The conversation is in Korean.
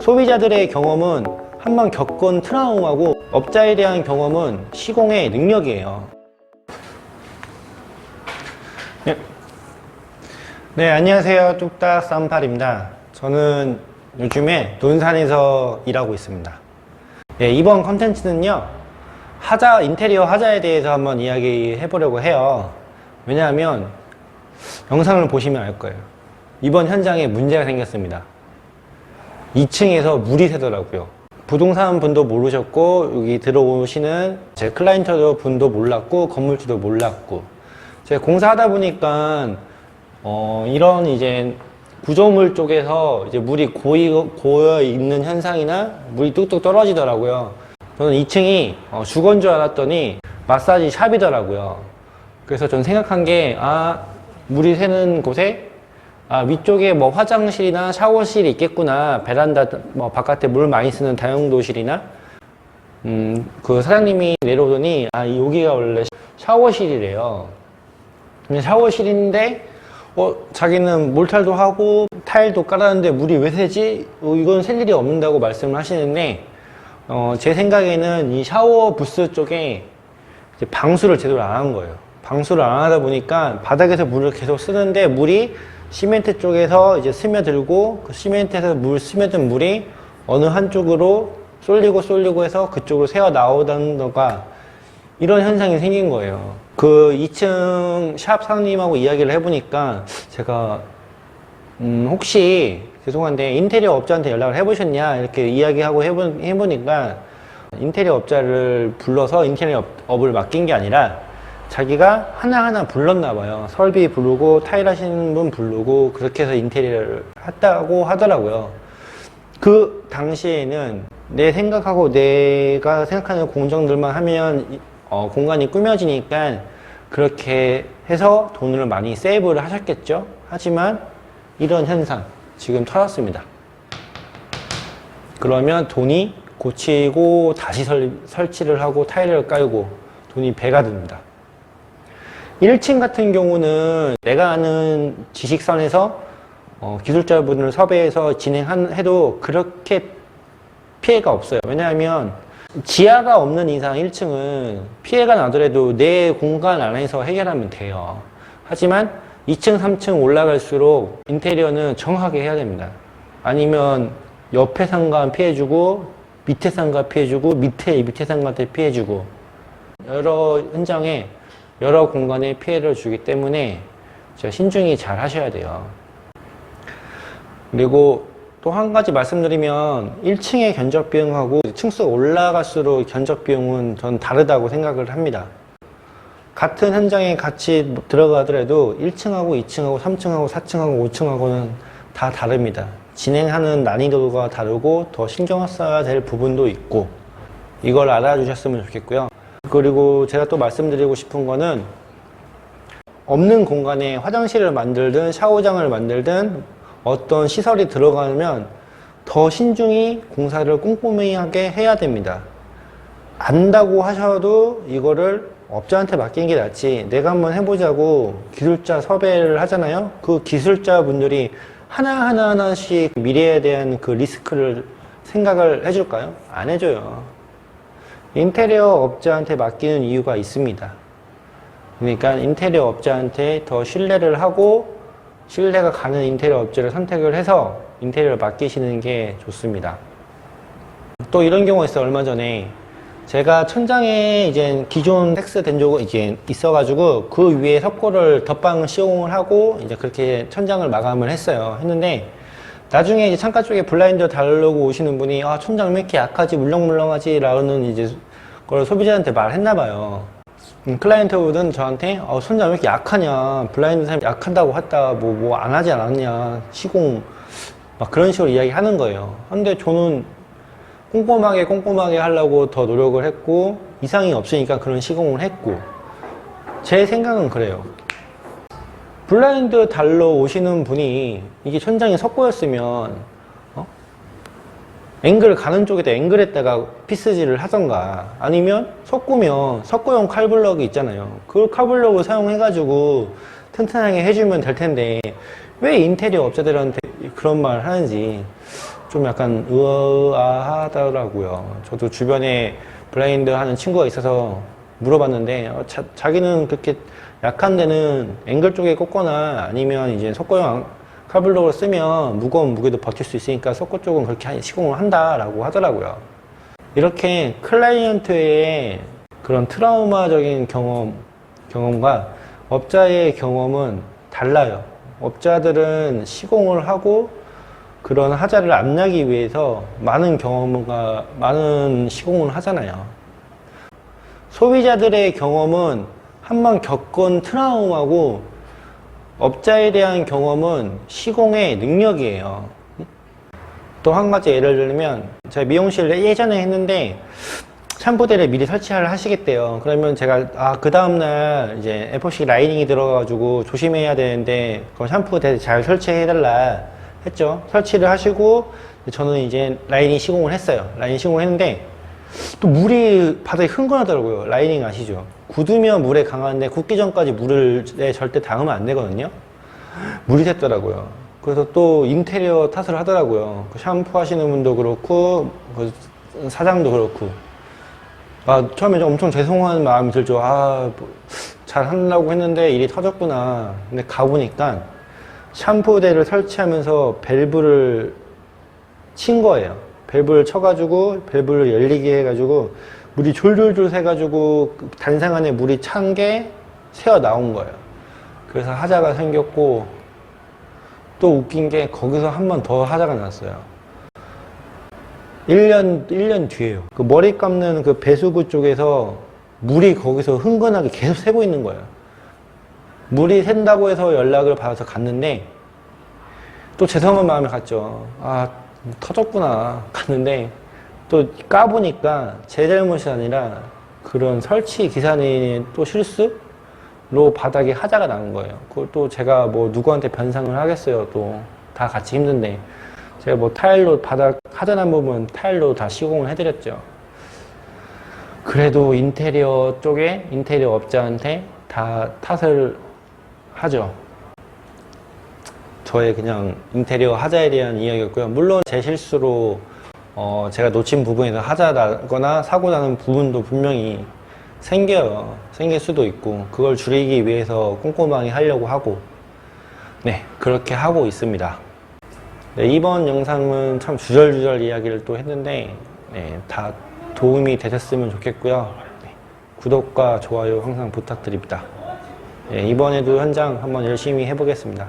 소비자들의 경험은 한번 겪은 트라우마고 업자에 대한 경험은 시공의 능력이에요. 네, 안녕하세요. 뚝딱 쌈팔입니다. 저는 요즘에 논산에서 일하고 있습니다. 네, 이번 컨텐츠는요, 인테리어 하자에 대해서 한번 이야기해 보려고 해요. 왜냐하면 영상을 보시면 알 거예요. 이번 현장에 문제가 생겼습니다. 2층에서 물이 새더라고요. 부동산 분도 모르셨고, 여기 들어오시는 제 클라이언트 분도 몰랐고, 건물주도 몰랐고, 제가 공사하다 보니까 이런 이제 구조물 쪽에서 이제 물이 고여 있는 현상이나 물이 뚝뚝 떨어지더라고요. 저는 2층이 주거인 줄 알았더니 마사지 샵이더라고요. 그래서 저는 생각한 게, 물이 새는 곳에 위쪽에 뭐 화장실이나 샤워실이 있겠구나. 베란다 뭐 바깥에 물 많이 쓰는 다용도실이나 그 사장님이 내려오더니 여기가 원래 샤워실이래요. 근데 샤워실인데 자기는 몰탈도 하고 타일도 깔았는데 물이 왜 새지? 이건 셀 일이 없는다고 말씀을 하시는데 제 생각에는 이 샤워 부스 쪽에 이제 방수를 제대로 안 한 거예요. 방수를 안 하다 보니까 바닥에서 물을 계속 쓰는데 물이 시멘트 쪽에서 이제 스며들고 그 시멘트에서 스며든 물이 어느 한쪽으로 쏠리고 해서 그쪽으로 새어 나오던가 이런 현상이 생긴 거예요. 그 2층 샵 사장님하고 이야기를 해보니까 제가 혹시 죄송한데 인테리어 업자한테 연락을 해보셨냐 이렇게 이야기하고 해보니까 인테리어 업자를 불러서 인테리어 업을 맡긴 게 아니라 자기가 하나하나 불렀나 봐요. 설비 부르고 타일 하시는 분 부르고 그렇게 해서 인테리어를 했다고 하더라고요. 그 당시에는 내 생각하고 내가 생각하는 공정들만 하면 공간이 꾸며지니까 그렇게 해서 돈을 많이 세이브를 하셨겠죠. 하지만 이런 현상 지금 터졌습니다. 그러면 돈이 고치고 다시 설치를 하고 타일을 깔고 돈이 배가 듭니다. 1층 같은 경우는 내가 아는 지식선에서 기술자분을 섭외해서 진행해도 그렇게 피해가 없어요. 왜냐하면 지하가 없는 이상 1층은 피해가 나더라도 내 공간 안에서 해결하면 돼요. 하지만 2층, 3층 올라갈수록 인테리어는 정확하게 해야 됩니다. 아니면 옆에 상가 피해주고 밑에 상가 피해주고 밑에 상가한테 피해주고 여러 현장에 여러 공간에 피해를 주기 때문에 신중히 잘 하셔야 돼요. 그리고 또 한 가지 말씀드리면 1층의 견적 비용하고 층수가 올라갈수록 견적 비용은 전 다르다고 생각을 합니다. 같은 현장에 같이 들어가더라도 1층하고 2층하고 3층하고 4층하고 5층하고는 다 다릅니다. 진행하는 난이도가 다르고 더 신경 써야 될 부분도 있고 이걸 알아주셨으면 좋겠고요. 그리고 제가 또 말씀드리고 싶은 거는 없는 공간에 화장실을 만들든 샤워장을 만들든 어떤 시설이 들어가면 더 신중히 공사를 꼼꼼하게 해야 됩니다. 안다고 하셔도 이거를 업자한테 맡기는 게 낫지 내가 한번 해보자고 기술자 섭외를 하잖아요. 그 기술자 분들이 하나씩 미래에 대한 그 리스크를 생각을 해줄까요? 안 해줘요. 인테리어 업자한테 맡기는 이유가 있습니다. 그러니까 인테리어 업자한테 더 신뢰를 하고 신뢰가 가는 인테리어 업체를 선택을 해서 인테리어를 맡기시는 게 좋습니다. 또 이런 경우가 있어요. 얼마 전에 제가 천장에 이제 기존 텍스 된 적이 이제 있어가지고 그 위에 석고를 덧방 시공을 하고 이제 그렇게 천장을 마감을 했는데 나중에 이제 창가 쪽에 블라인드 달려고 오시는 분이 천장 왜 이렇게 약하지 물렁물렁하지 라는 이제 걸 소비자한테 말했나 봐요. 클라이언트분은 저한테 천장 왜 이렇게 약하냐 블라인드 사람이 약하다고 했다 뭐 안 하지 않았냐 시공 막 그런 식으로 이야기하는 거예요. 근데 저는 꼼꼼하게 하려고 더 노력을 했고 이상이 없으니까 그런 시공을 했고 제 생각은 그래요. 블라인드 달러 오시는 분이 이게 천장이 석고였으면 앵글 가는 쪽에다 앵글에다가 피스질을 하던가 아니면 석고면 석고용 칼블럭이 있잖아요. 그 칼블럭을 사용해 가지고 튼튼하게 해주면 될 텐데 왜 인테리어 업자들한테 그런 말 하는지 좀 약간 의아하더라고요. 저도 주변에 블라인드 하는 친구가 있어서 물어봤는데 자기는 그렇게 약한 데는 앵글 쪽에 꽂거나 아니면 이제 속고형 칼블록을 쓰면 무거운 무게도 버틸 수 있으니까 속고 쪽은 그렇게 시공을 한다라고 하더라고요. 이렇게 클라이언트의 그런 트라우마적인 경험과 업자의 경험은 달라요. 업자들은 시공을 하고 그런 하자를 안 나기 위해서 많은 시공을 하잖아요. 소비자들의 경험은 한번 겪은 트라우마고 업자에 대한 경험은 시공의 능력이에요. 또 한 가지 예를 들면 제가 미용실 예전에 했는데 샴푸대를 미리 설치를 하시겠대요. 그러면 제가 그 다음날 이제 F4 라이닝이 들어가가지고 조심해야 되는데 그럼 샴푸대 잘 설치해달라 했죠. 설치를 하시고 저는 이제 라이닝 시공을 했어요. 라이닝 시공을 했는데 또 물이 바닥에 흥건하더라고요. 라이닝 아시죠? 굳으면 물에 강한데 굳기 전까지 물에 절대 닿으면 안 되거든요. 물이 샜더라고요. 그래서 또 인테리어 탓을 하더라고요. 그 샴푸 하시는 분도 그렇고 그 사장도 그렇고 처음에 엄청 죄송한 마음이 들죠. 잘 하려고 했는데 일이 터졌구나. 근데 가보니까 샴푸대를 설치하면서 밸브를 친 거예요. 밸브를 쳐가지고 밸브를 열리게 해가지고 물이 졸졸졸 새가지고 단상 안에 물이 찬 게 새어 나온 거예요. 그래서 하자가 생겼고 또 웃긴 게 거기서 한 번 더 하자가 났어요. 1년 뒤에요. 그 머리 감는 그 배수구 쪽에서 물이 거기서 흥건하게 계속 새고 있는 거예요. 물이 샌다고 해서 연락을 받아서 갔는데 또 죄송한 마음이 갔죠. 터졌구나. 갔는데 또 까보니까 제 잘못이 아니라 그런 설치 기사님의 또 실수로 바닥에 하자가 나는 거예요. 그걸 또 제가 뭐 누구한테 변상을 하겠어요. 또 다 같이 힘든데 제가 뭐 타일로 바닥 하자 난 부분 타일로 다 시공을 해드렸죠. 그래도 인테리어 쪽에 인테리어 업자한테 다 탓을 하죠. 저의 그냥 인테리어 하자에 대한 이야기였고요. 물론 제 실수로 제가 놓친 부분에서 하자 나거나 사고 나는 부분도 분명히 생길 수도 있고 그걸 줄이기 위해서 꼼꼼하게 하려고 하고 그렇게 하고 있습니다. 이번 영상은 참 주절주절 이야기를 또 했는데 다 도움이 되셨으면 좋겠고요. 구독과 좋아요 항상 부탁드립니다. 이번에도 현장 한번 열심히 해보겠습니다.